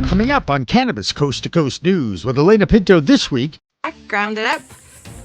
Coming up on Cannabis Coast to Coast News with Alaina Pinto this week. I ground it up,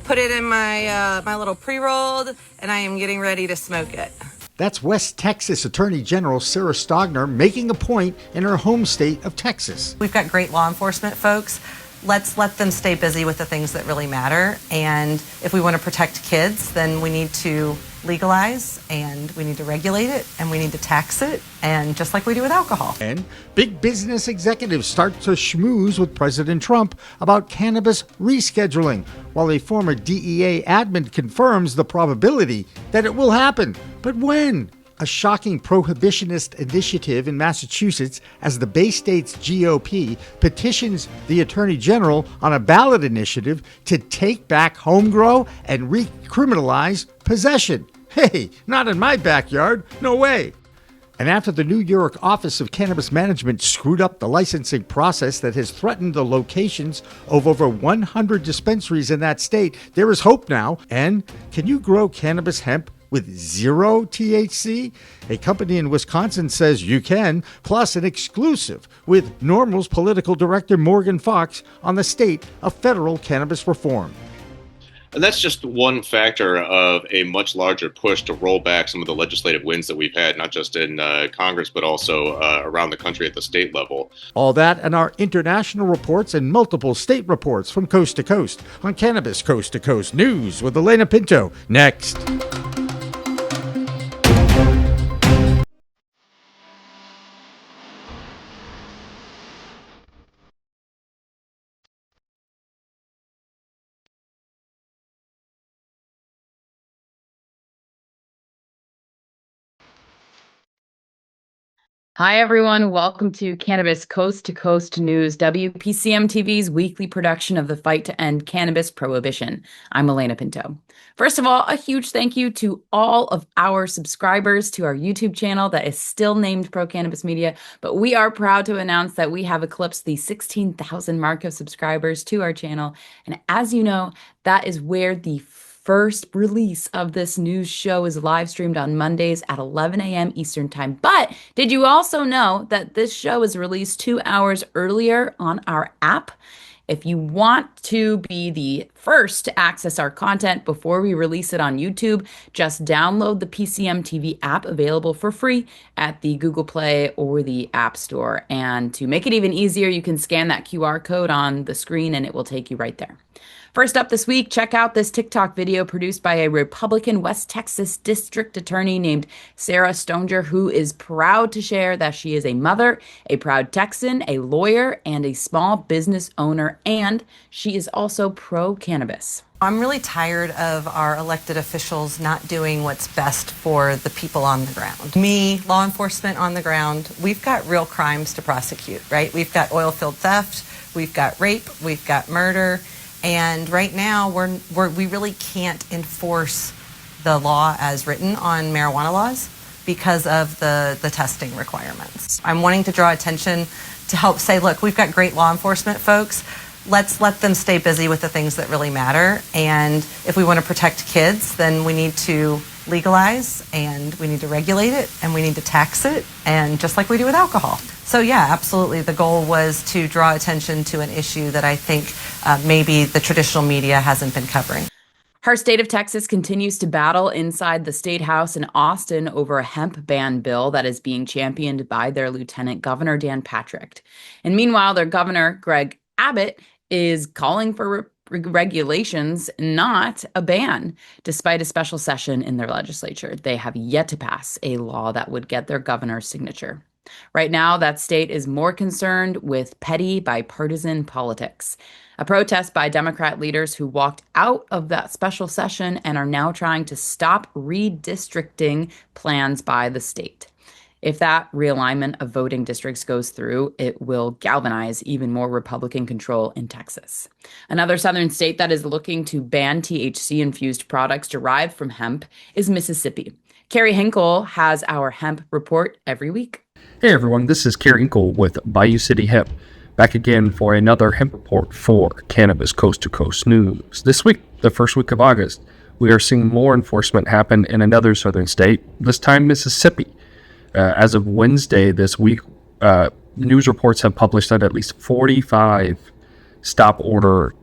put it in my my little pre-rolled, and I am getting ready to smoke it. That's West Texas Attorney General Sarah Stonger making a point in her home state of Texas. We've got great law enforcement folks. Let's let them stay busy with the things that really matter. And if we want to protect kids, then we need to legalize, and we need to regulate it, and we need to tax it, and just like we do with alcohol. And big business executives start to schmooze with President Trump about cannabis rescheduling, while a former DEA admin confirms the probability that it will happen. But when? A shocking prohibitionist initiative in Massachusetts, as the Bay State's GOP petitions the Attorney General on a ballot initiative to take back home grow and recriminalize possession. Hey, not in my backyard. No way. And after the New York Office of Cannabis Management screwed up the licensing process that has threatened the locations of over 100 dispensaries in that state, there is hope now. And can you grow cannabis hemp with zero THC? A company in Wisconsin says you can, plus an exclusive with Normal's political director Morgan Fox on the state of federal cannabis reform. And that's just one factor of a much larger push to roll back some of the legislative wins that we've had, not just in Congress, but also around the country at the state level. All that and our international reports and multiple state reports from coast to coast on Cannabis Coast to Coast News with Alaina Pinto. Next. Hi, everyone. Welcome to Cannabis Coast to Coast News, WPCM TV's weekly production of the fight to end cannabis prohibition. I'm Alaina Pinto. First of all, a huge thank you to all of our subscribers to our YouTube channel that is still named Pro Cannabis Media, but we are proud to announce that we have eclipsed the 16,000 mark of subscribers to our channel. And as you know, that is where the first release of this news show is live streamed on Mondays at 11 a.m. Eastern Time. But did you also know that this show is released 2 hours earlier on our app? If you want to be the first to access our content before we release it on YouTube, just download the PCM TV app, available for free at the Google Play or the App Store. And to make it even easier, you can scan that QR code on the screen and it will take you right there. First up this week, check out this TikTok video produced by a Republican West Texas district attorney named Sarah Stonger, who is proud to share that she is a mother, a proud Texan, a lawyer, and a small business owner, and she is also pro-cannabis. I'm really tired of our elected officials not doing what's best for the people on the ground. Me, law enforcement on the ground, we've got real crimes to prosecute, right? We've got oil field theft, we've got rape, we've got murder. And right now, we really can't enforce the law as written on marijuana laws because of the testing requirements. I'm wanting to draw attention to help say, look, we've got great law enforcement folks. Let's let them stay busy with the things that really matter. And if we want to protect kids, then we need to legalize, and we need to regulate it, and we need to tax it, and just like we do with alcohol. So yeah, absolutely. The goal was to draw attention to an issue that I think maybe the traditional media hasn't been covering. Her state of Texas continues to battle inside the State House in Austin over a hemp ban bill that is being championed by their Lieutenant Governor Dan Patrick. And meanwhile, their governor, Greg Abbott, is calling for regulations, not a ban. Despite a special session in their legislature, they have yet to pass a law that would get their governor's signature. Right now, that state is more concerned with petty bipartisan politics. A protest by Democrat leaders who walked out of that special session and are now trying to stop redistricting plans by the state. If that realignment of voting districts goes through, it will galvanize even more Republican control in Texas. Another southern state that is looking to ban THC-infused products derived from hemp is Mississippi. Kerry Hinkle has our hemp report every week. Hey everyone, this is Kerry Hinkle with Bayou City Hemp, back again for another hemp report for Cannabis Coast to Coast News. This week, the first week of August, we are seeing more enforcement happen in another southern state, this time Mississippi. As of Wednesday this week, news reports have published that at least 45 stop order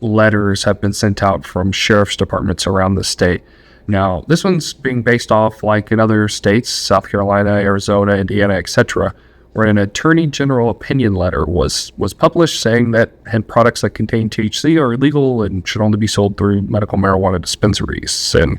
letters have been sent out from sheriff's departments around the state. Now, this one's being based off, like in other states, South Carolina, Arizona, Indiana, etc., where an attorney general opinion letter was published saying that hemp products that contain THC are illegal and should only be sold through medical marijuana dispensaries. And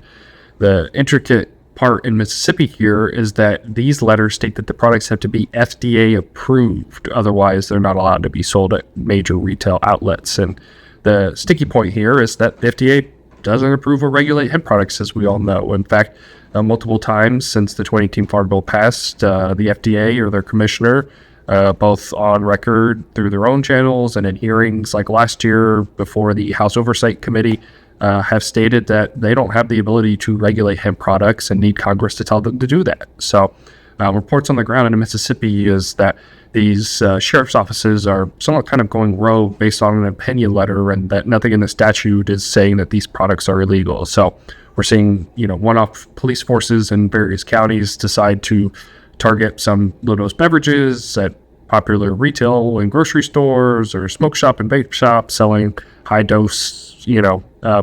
the intricate part in Mississippi here is that these letters state that the products have to be FDA approved. Otherwise, they're not allowed to be sold at major retail outlets. And the sticky point here is that the FDA doesn't approve or regulate hemp products, as we all know. In fact, multiple times since the 2018 Farm Bill passed, the FDA or their commissioner, both on record through their own channels and in hearings like last year before the House Oversight Committee, have stated that they don't have the ability to regulate hemp products and need Congress to tell them to do that. So reports on the ground in Mississippi is that these sheriff's offices are somewhat kind of going rogue based on an opinion letter, and that nothing in the statute is saying that these products are illegal. So we're seeing, one-off police forces in various counties decide to target some low-dose beverages at popular retail and grocery stores or smoke shop and vape shops selling high-dose,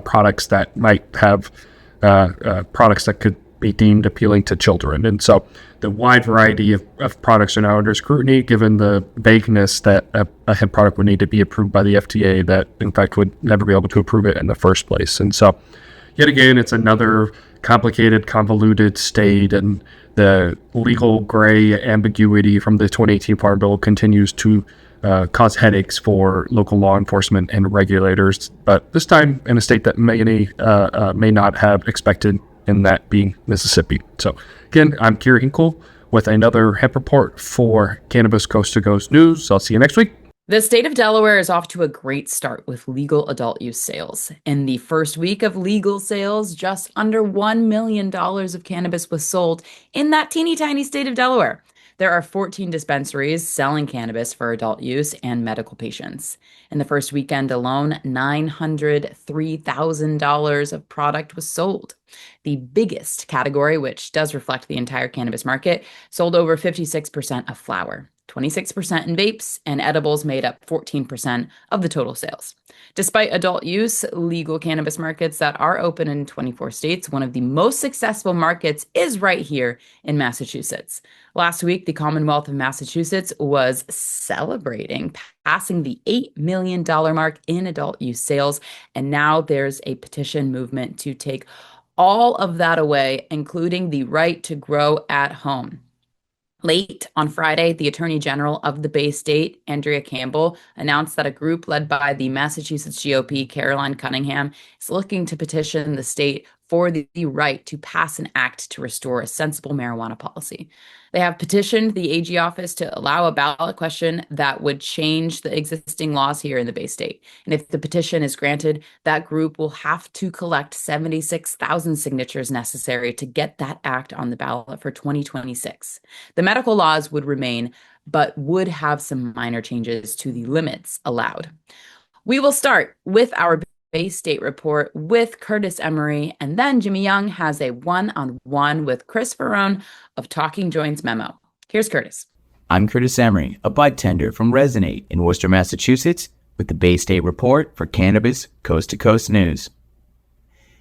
products that might have products that could be deemed appealing to children. And so the wide variety of products are now under scrutiny, given the vagueness that a hemp product would need to be approved by the FDA that, in fact, would never be able to approve it in the first place. And so, yet again, it's another complicated, convoluted state, and the legal gray ambiguity from the 2018 Farm Bill continues to cause headaches for local law enforcement and regulators, but this time in a state that many may not have expected, and that being Mississippi. So again, I'm Kerry Hinkle with another hemp report for Cannabis Coast to Coast News. I'll see you next week. The state of Delaware is off to a great start with legal adult use sales. In the first week of legal sales, just under $1 million of cannabis was sold in that teeny tiny state of Delaware. There are 14 dispensaries selling cannabis for adult use and medical patients. In the first weekend alone, $903,000 of product was sold. The biggest category, which does reflect the entire cannabis market, sold over 56% of flower. 26% in vapes, and edibles made up 14% of the total sales. Despite adult use, legal cannabis markets that are open in 24 states, one of the most successful markets is right here in Massachusetts. Last week, the Commonwealth of Massachusetts was celebrating passing the $8 million mark in adult use sales, and now there's a petition movement to take all of that away, including the right to grow at home. Late on Friday, the Attorney General of the Bay State, Andrea Campbell, announced that a group led by the Massachusetts GOP, Caroline Cunningham, is looking to petition the state for the right to pass an act to restore a sensible marijuana policy. They have petitioned the AG office to allow a ballot question that would change the existing laws here in the Bay State. And if the petition is granted, that group will have to collect 76,000 signatures necessary to get that act on the ballot for 2026. The medical laws would remain, but would have some minor changes to the limits allowed. We will start with our Bay State report with Curtis Emery, and then Jimmy Young has a one-on-one with Chris Faraone of Talking Joints Memo. Here's Curtis. I'm Curtis Emery, a bud tender from Resonate in Worcester, Massachusetts, with the Bay State report for Cannabis Coast to Coast News.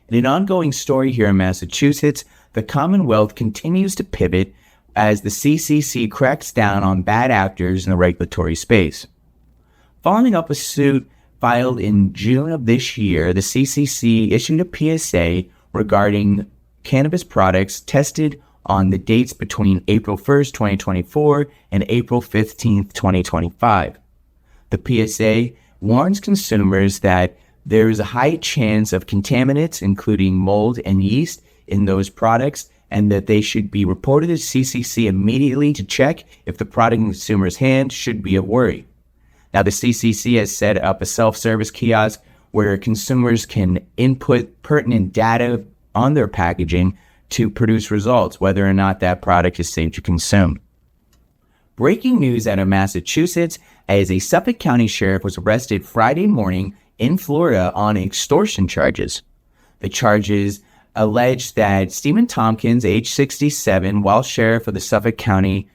In an ongoing story here in Massachusetts, the Commonwealth continues to pivot as the CCC cracks down on bad actors in the regulatory space. Following up a suit filed in June of this year, the CCC issued a PSA regarding cannabis products tested on the dates between April 1st, 2024 and April 15th, 2025. The PSA warns consumers that there is a high chance of contaminants, including mold and yeast, in those products, and that they should be reported to CCC immediately to check if the product in the consumer's hand should be a worry. Now, the CCC has set up a self-service kiosk where consumers can input pertinent data on their packaging to produce results, whether or not that product is safe to consume. Breaking news out of Massachusetts, as a Suffolk County sheriff was arrested Friday morning in Florida on extortion charges. The charges allege that Stephen Tompkins, age 67, while sheriff of the Suffolk County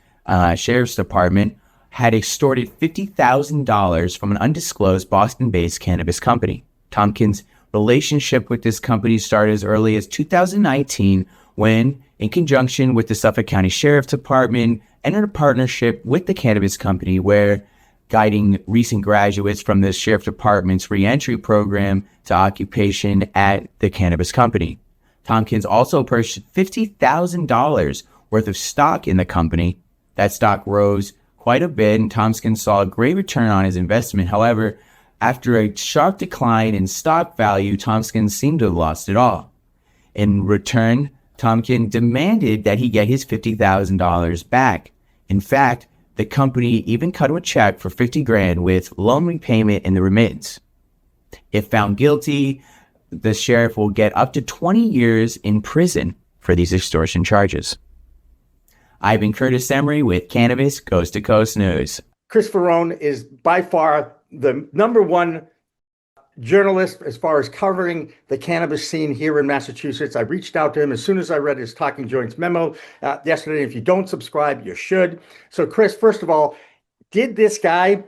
Sheriff's Department, had extorted $50,000 from an undisclosed Boston-based cannabis company. Tompkins' relationship with this company started as early as 2019 when, in conjunction with the Suffolk County Sheriff's Department, entered a partnership with the cannabis company where guiding recent graduates from the Sheriff Department's reentry program to occupation at the cannabis company. Tompkins also purchased $50,000 worth of stock in the company. That stock rose quite a bit, and Tompkins saw a great return on his investment. However, after a sharp decline in stock value, Tompkins seemed to have lost it all. In return, Tompkins demanded that he get his $50,000 back. In fact, the company even cut him a check for $50,000 with loan repayment in the remittance. If found guilty, the sheriff will get up to 20 years in prison for these extortion charges. I've been Curtis Emery with Cannabis Coast to Coast News. Chris Faraone is by far the number one journalist as far as covering the cannabis scene here in Massachusetts. I reached out to him as soon as I read his Talking Joints memo yesterday. If you don't subscribe, you should. So, Chris, first of all, did this guy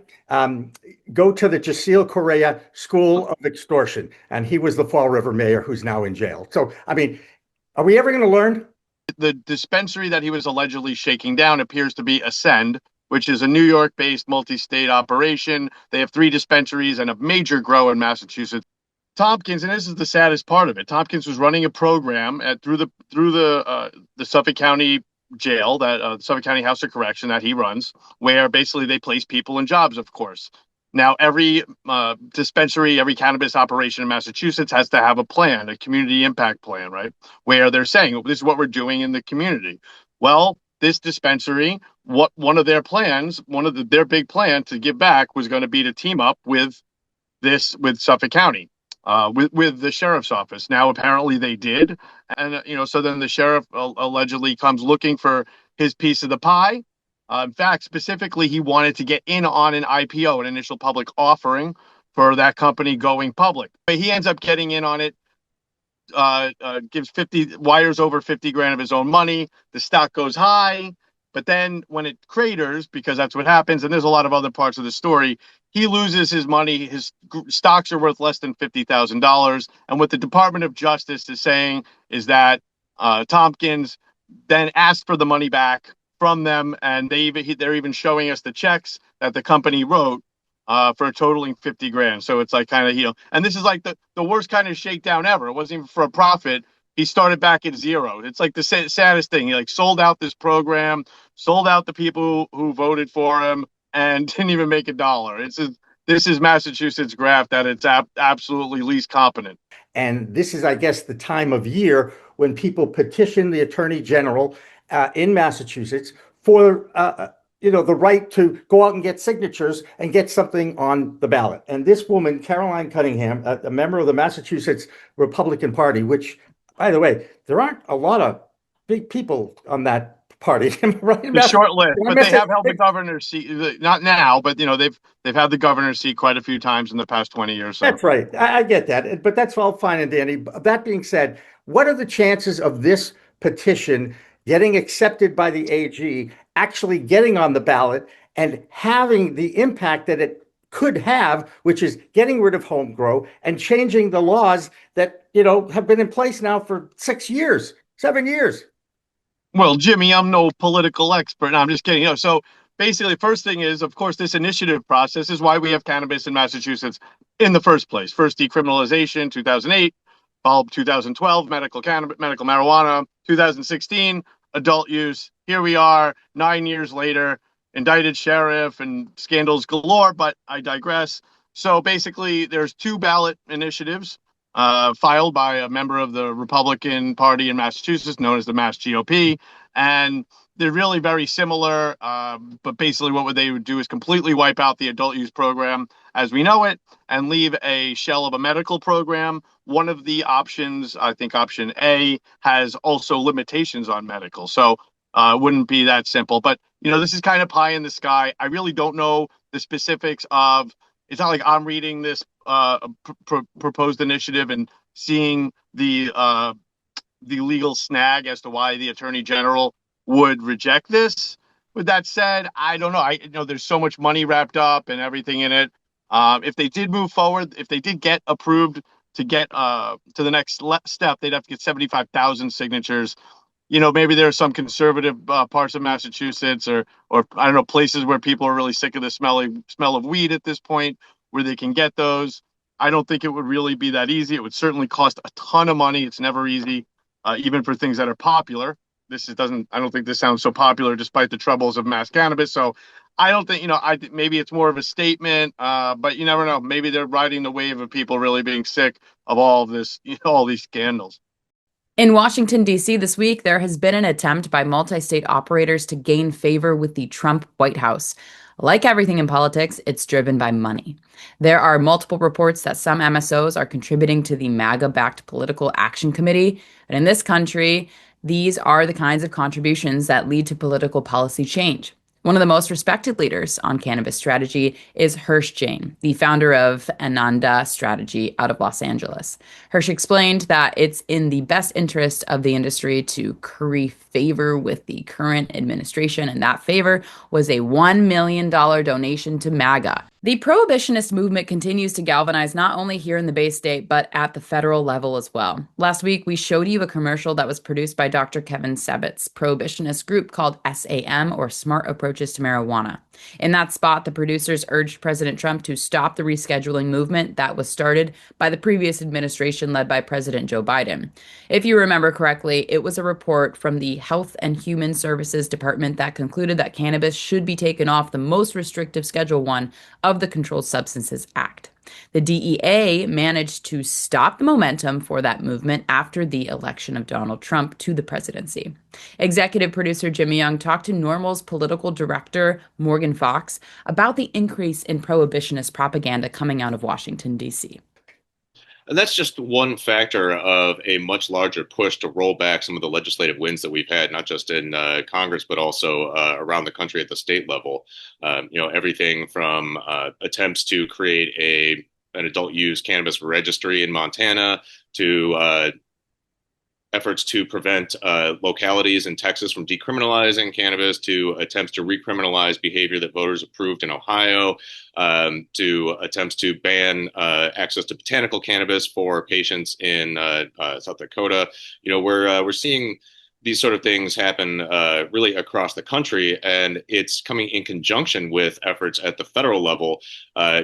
go to the Jacil Correa School of Extortion? And he was the Fall River mayor who's now in jail. So, I mean, are we ever going to learn? The dispensary that he was allegedly shaking down appears to be Ascend, which is a New York-based multi-state operation. They have 3 dispensaries and a major grow in Massachusetts. Tompkins, and this is the saddest part of it, Tompkins was running a program through the Suffolk County Jail, that Suffolk County House of Correction that he runs, where basically they place people in jobs, of course. Now, every dispensary, every cannabis operation in Massachusetts has to have a plan, a community impact plan, right? Where they're saying, this is what we're doing in the community. Well, this dispensary, one of their plans, their big plan to give back was going to be to team up with Suffolk County, with the sheriff's office. Now, apparently they did. And, so then the sheriff allegedly comes looking for his piece of the pie. In fact, specifically, he wanted to get in on an IPO, an initial public offering for that company going public. But he ends up getting in on it, wires over $50,000 of his own money. The stock goes high, but then when it craters, because that's what happens, and there's a lot of other parts of the story, he loses his money. His stocks are worth less than $50,000. And what the Department of Justice is saying is that Tompkins then asked for the money back from them, and they're even showing us the checks that the company wrote for totaling $50,000. So it's like kind of, and this is like the worst kind of shakedown ever. It wasn't even for a profit. He started back at zero. It's like the saddest thing. He like sold out this program, sold out the people who voted for him, and didn't even make $1. This is Massachusetts graft at its absolutely least competent. And this is, I guess, the time of year when people petition the Attorney General in Massachusetts for the right to go out and get signatures and get something on the ballot. And this woman, Caroline Cunningham, a member of the Massachusetts Republican Party, which, by the way, there aren't a lot of big people on that party, right? The short list, but they have held the governor's seat. Not now, but they've had the governor's seat quite a few times in the past 20 years. So. That's right. I get that, but that's all fine and dandy. That being said, what are the chances of this petition getting accepted by the AG, actually getting on the ballot and having the impact that it could have, which is getting rid of home grow and changing the laws that, have been in place now for 7 years? Well, Jimmy, I'm no political expert. No, I'm just kidding. So basically, the first thing is, of course, this initiative process is why we have cannabis in Massachusetts in the first place. First decriminalization, 2008, followed 2012, medical marijuana, 2016, adult use. Here we are 9 years later, indicted sheriff and scandals galore, but I digress. So basically, there's 2 ballot initiatives filed by a member of the Republican Party in Massachusetts, known as the Mass GOP. And they're really very similar, but basically what they would do is completely wipe out the adult use program as we know it and leave a shell of a medical program. One of the options, I think option A, has also limitations on medical. So it wouldn't be that simple. But, this is kind of pie in the sky. I really don't know the specifics of, it's not like I'm reading this proposed initiative and seeing the legal snag as to why the Attorney General would reject this. With that said, I don't know. I you know there's so much money wrapped up and everything in it. If they did move forward, if they did get approved to get to the next step, they'd have to get 75,000 signatures. Maybe there are some conservative parts of Massachusetts, or I don't know, places where people are really sick of the smell of weed at this point, where they can get those. I don't think it would really be that easy. It would certainly cost a ton of money. It's never easy, even for things that are popular. I don't think this sounds so popular despite the troubles of mass cannabis. So I don't think, maybe it's more of a statement, but you never know. Maybe they're riding the wave of people really being sick of all of this, all these scandals. In Washington, D.C. this week, there has been an attempt by multi-state operators to gain favor with the Trump White House. Like everything in politics, it's driven by money. There are multiple reports that some MSOs are contributing to the MAGA-backed Political Action Committee. And in this country, these are the kinds of contributions that lead to political policy change. One of the most respected leaders on cannabis strategy is Hirsch Jain, the founder of Ananda Strategy out of Los Angeles. Hirsch explained that it's in the best interest of the industry to curry favor with the current administration, and that favor was a $1 million donation to MAGA. The prohibitionist movement continues to galvanize not only here in the Bay State, but at the federal level as well. Last week, we showed you a commercial that was produced by Dr. Kevin Sebit's prohibitionist group called SAM, or Smart Approaches to Marijuana. In that spot, the producers urged President Trump to stop the rescheduling movement that was started by the previous administration led by President Joe Biden. If you remember correctly, it was a report from the Health and Human Services Department that concluded that cannabis should be taken off the most restrictive Schedule 1 of the Controlled Substances Act. The DEA managed to stop the momentum for that movement after the election of Donald Trump to the presidency. Executive producer Jimmy Young talked to NORML's political director, Morgan Fox, about the increase in prohibitionist propaganda coming out of Washington, D.C. And that's just one factor of a much larger push to roll back some of the legislative wins that we've had, not just in Congress, but also around the country at the state level. Everything from attempts to create an adult use cannabis registry in Montana to efforts to prevent localities in Texas from decriminalizing cannabis, to attempts to recriminalize behavior that voters approved in Ohio, to attempts to ban access to botanical cannabis for patients in South Dakota. We're seeing these sort of things happen really across the country, and it's coming in conjunction with efforts at the federal level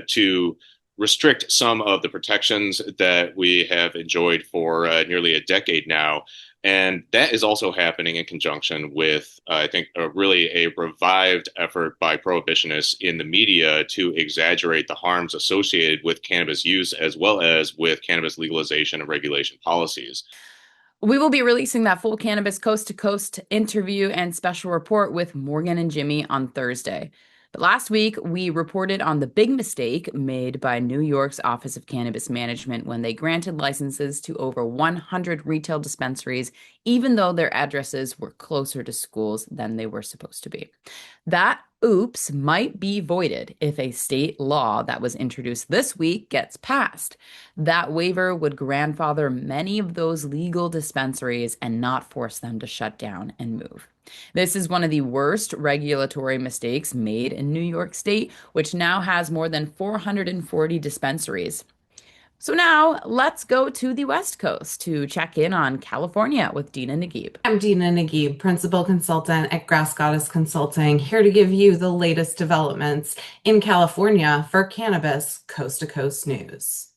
to restrict some of the protections that we have enjoyed for nearly a decade now. And that is also happening in conjunction with, I think, really a revived effort by prohibitionists in the media to exaggerate the harms associated with cannabis use, as well as with cannabis legalization and regulation policies. We will be releasing that full Cannabis Coast to Coast interview and special report with Morgan and Jimmy on Thursday. But last week, we reported on the big mistake made by New York's Office of Cannabis Management when they granted licenses to over 100 retail dispensaries, even though their addresses were closer to schools than they were supposed to be. That oops might be voided if a state law that was introduced this week gets passed. That waiver would grandfather many of those legal dispensaries and not force them to shut down and move. This is one of the worst regulatory mistakes made in New York State, which now has more than 440 dispensaries. So now let's go to the West Coast to check in on California with Dina Nagib. I'm Dina Nagib, Principal Consultant at Grass Goddess Consulting, here to give you the latest developments in California for Cannabis Coast to Coast News.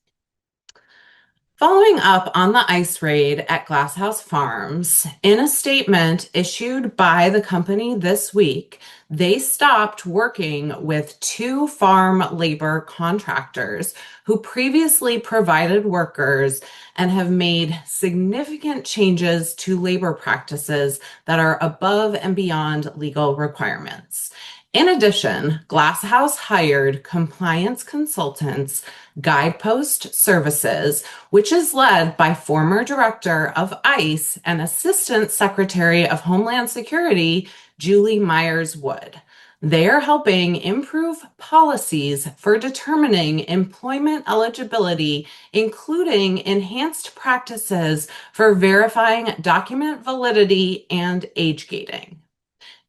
Following up on the ICE raid at Glasshouse Farms, in a statement issued by the company this week, they stopped working with 2 farm labor contractors who previously provided workers and have made significant changes to labor practices that are above and beyond legal requirements. In addition, Glasshouse hired compliance consultants, Guidepost Services, which is led by former director of ICE and Assistant Secretary of Homeland Security, Julie Myers-Wood. They are helping improve policies for determining employment eligibility, including enhanced practices for verifying document validity and age gating.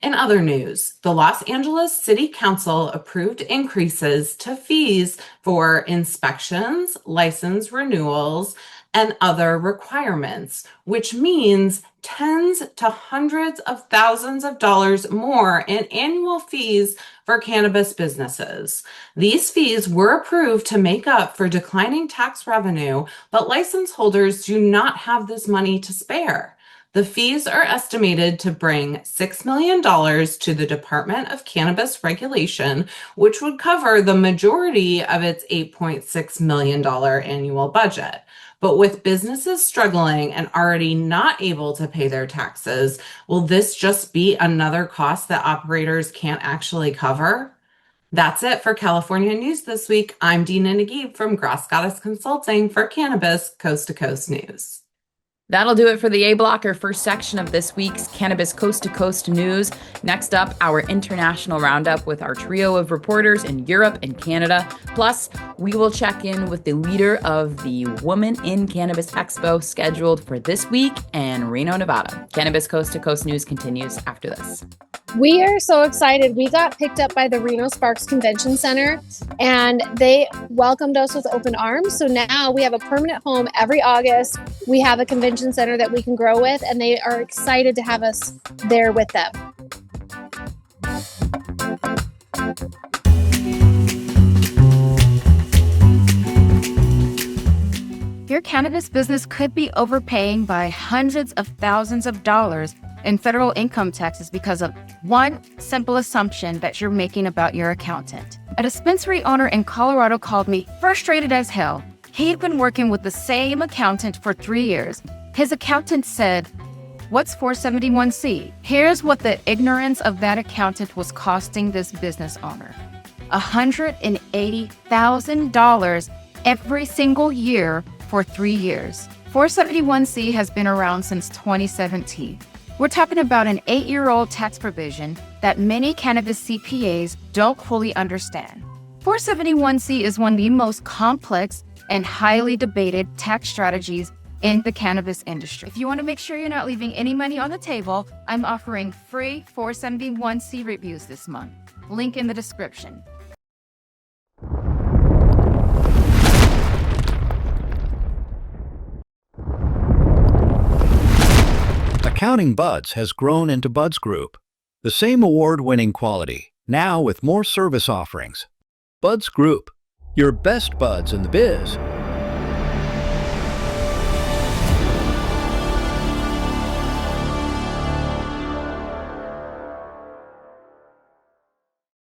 In other news, the Los Angeles City Council approved increases to fees for inspections, license renewals, and other requirements, which means tens to hundreds of thousands of dollars more in annual fees for cannabis businesses. These fees were approved to make up for declining tax revenue, but license holders do not have this money to spare. The fees are estimated to bring $6 million to the Department of Cannabis Regulation, which would cover the majority of its $8.6 million annual budget. But with businesses struggling and already not able to pay their taxes, will this just be another cost that operators can't actually cover? That's it for California News this week. I'm Dina Nagib from Grass Goddess Consulting for Cannabis Coast to Coast News. That'll do it for the A Block, our first section of this week's Cannabis Coast to Coast news. Next up, our international roundup with our trio of reporters in Europe and Canada. Plus, we will check in with the leader of the Woman in Cannabis Expo scheduled for this week in Reno, Nevada. Cannabis Coast to Coast news continues after this. We are so excited. We got picked up by the Reno Sparks Convention Center, and they welcomed us with open arms. So now we have a permanent home every August. We have a convention center that we can grow with, and they are excited to have us there with them. Your cannabis business could be overpaying by hundreds of thousands of dollars in federal income taxes because of one simple assumption that you're making about your accountant. A dispensary owner in Colorado called me frustrated as hell. He'd been working with the same accountant for 3 years. His accountant said, "What's 471C?" Here's what the ignorance of that accountant was costing this business owner. $180,000 every single year for 3 years. 471C has been around since 2017. We're talking about an 8-year-old tax provision that many cannabis CPAs don't fully understand. 471C is one of the most complex and highly debated tax strategies in the cannabis industry. If you want to make sure you're not leaving any money on the table, I'm offering free 471C reviews this month. Link in the description. Accounting Buds has grown into Buds Group, the same award-winning quality, now with more service offerings. Buds Group, your best buds in the biz.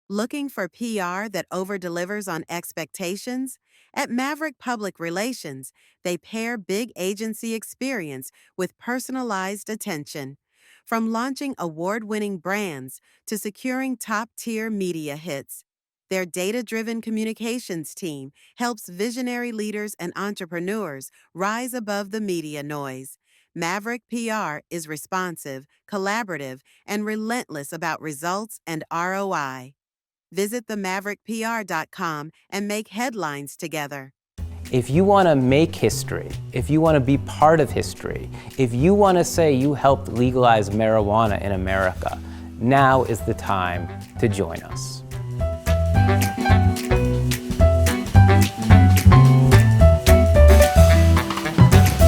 Looking for PR that over-delivers on expectations? At Maverick Public Relations, they pair big agency experience with personalized attention. From launching award-winning brands to securing top-tier media hits, their data-driven communications team helps visionary leaders and entrepreneurs rise above the media noise. Maverick PR is responsive, collaborative, and relentless about results and ROI. Visit themaverickpr.com and make headlines together. If you want to make history, if you want to be part of history, if you want to say you helped legalize marijuana in America, now is the time to join us.